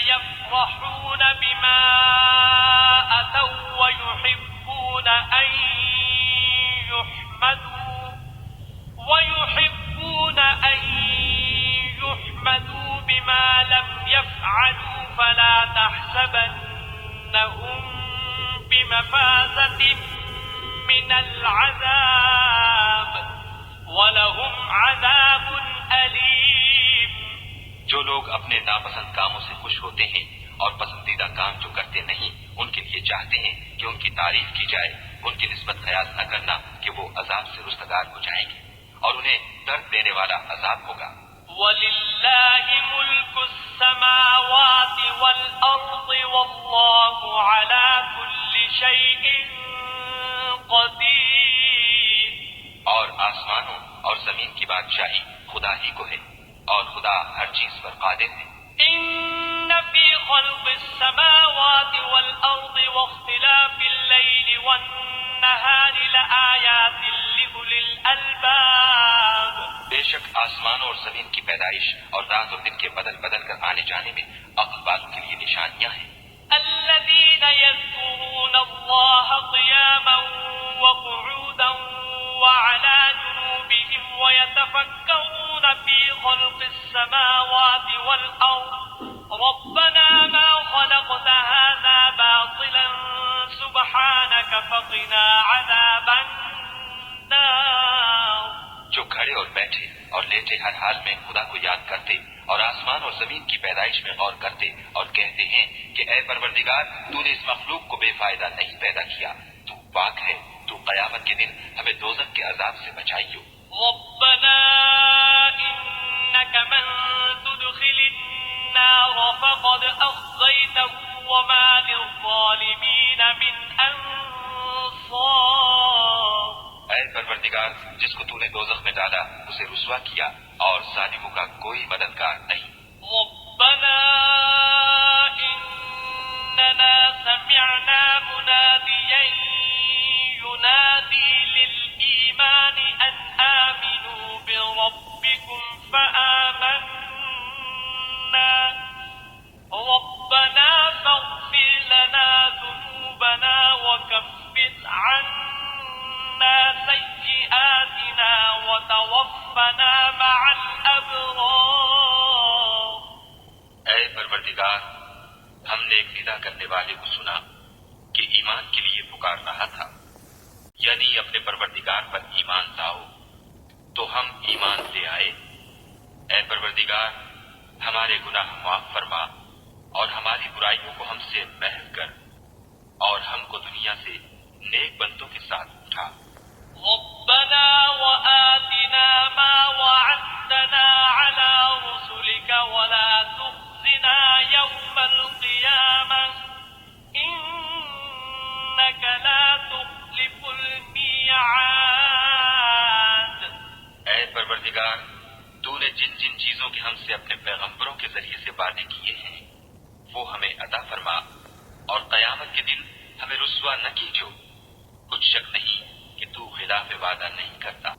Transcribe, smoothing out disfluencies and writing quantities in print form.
يفرحون بما أتوا ويحبون أن يحمدوا بما لم يفعلوا فلا تحسبنهم بمفازة من العذاب وَلَهُمْ عَذَابٌ أَلِيمٌ۔ جو لوگ اپنے ناپسند کاموں سے خوش ہوتے ہیں اور پسندیدہ کام جو کرتے نہیں ان کے لیے چاہتے ہیں کہ ان کی تعریف کی جائے، ان کی نسبت خیال نہ کرنا کہ وہ عذاب سے رستگار ہو جائیں گے اور انہیں درد دینے والا عذاب ہوگا۔ وَلِلَّهِ مُلْكُ السَّمَاوَاتِ وَالْأَرْضِ وَاللَّهُ عَلَى كُلِّ شَيْءٍ قَدِيرٌ۔ اور آسمانوں اور زمین کی بادشاہی خدا ہی کو ہے اور خدا ہر چیز پر قادر ہے۔ إِنَّ فِي خَلْقِ السَّمَاوَاتِ وَالْأَرْضِ وَاخْتِلَافِ اللَّيْلِ وَالنَّهَارِ لَآيَاتٍ لِأُولِي الْأَلْبَابِ۔ بے شک آسمانوں اور زمین کی پیدائش اور رات اور دن کے بدل کر آنے جانے میں عقل والوں کے لیے نشانیاں ہیں۔ الَّذِينَ يَذْكُرُونَ اللَّهَ قِيَامًا وَقُعُودًا وَعَلَى جُنُوبِهِمْ وَيَتَفَكَّرُونَ فِي خَلْقِ السَّمَاوَاتِ وَالْأَرْضِ رَبَّنَا مَا خَلَقْتَ هَذَا بَاطِلًا سُبْحَانَكَ فَقِنَا عَذَابَ النَّارِ۔ جو کھڑے اور بیٹھے اور لیٹے ہر حال میں خدا کو یاد کرتے اور آسمان اور زمین کی پیدائش میں غور کرتے اور کہتے ہیں کہ اے پروردگار تو نے اس مخلوق کو بے فائدہ نہیں پیدا کیا، تو پاک ہے، تو قیامت کے دن ہمیں دوزخ کے عذاب سے بچائیو۔ ربنا انك من تدخل النار فقد اخزيته وما للظالمين من انصار۔ اے پروردگار جس کو تو نے دوزخ میں ڈالا اسے رسوا کیا اور ظالموں کا کوئی مددگار نہیں۔ ربنا اننا سمعنا مناديا ينادي للإيمان أن آمنوا بربكم فآمنا ربنا فاغفر لنا ذنوبنا وكفر عنا سيئاتنا وتوفنا مع الأبرار۔ اے پروردگار ہم نے ایک ندا کرنے والے کو سنا کہ ایمان کے لیے پکار رہا تھا، یعنی اپنے پروردگار پر ایمان لاؤ، تو ہم ایمان لے آئے۔ اے پروردگار ہمارے گناہ معاف فرما اور ہماری برائیوں کو ہم سے محو کر اور ہم کو دنیا سے نیک بندوں کے ساتھ اٹھا۔ ربنا وآتنا ما وعدتنا على رسلك ولا تخزنا يوم القيامة إنك لا تخلف الميعاد۔ اے پروردگار تو نے جن جن چیزوں کے ہم سے اپنے پیغمبروں کے ذریعے سے وعدے کیے ہیں وہ ہمیں عطا فرما اور قیامت کے دن ہمیں رسوا نہ کیجو، کچھ شک نہیں کہ تو خلاف وعدہ نہیں کرتا۔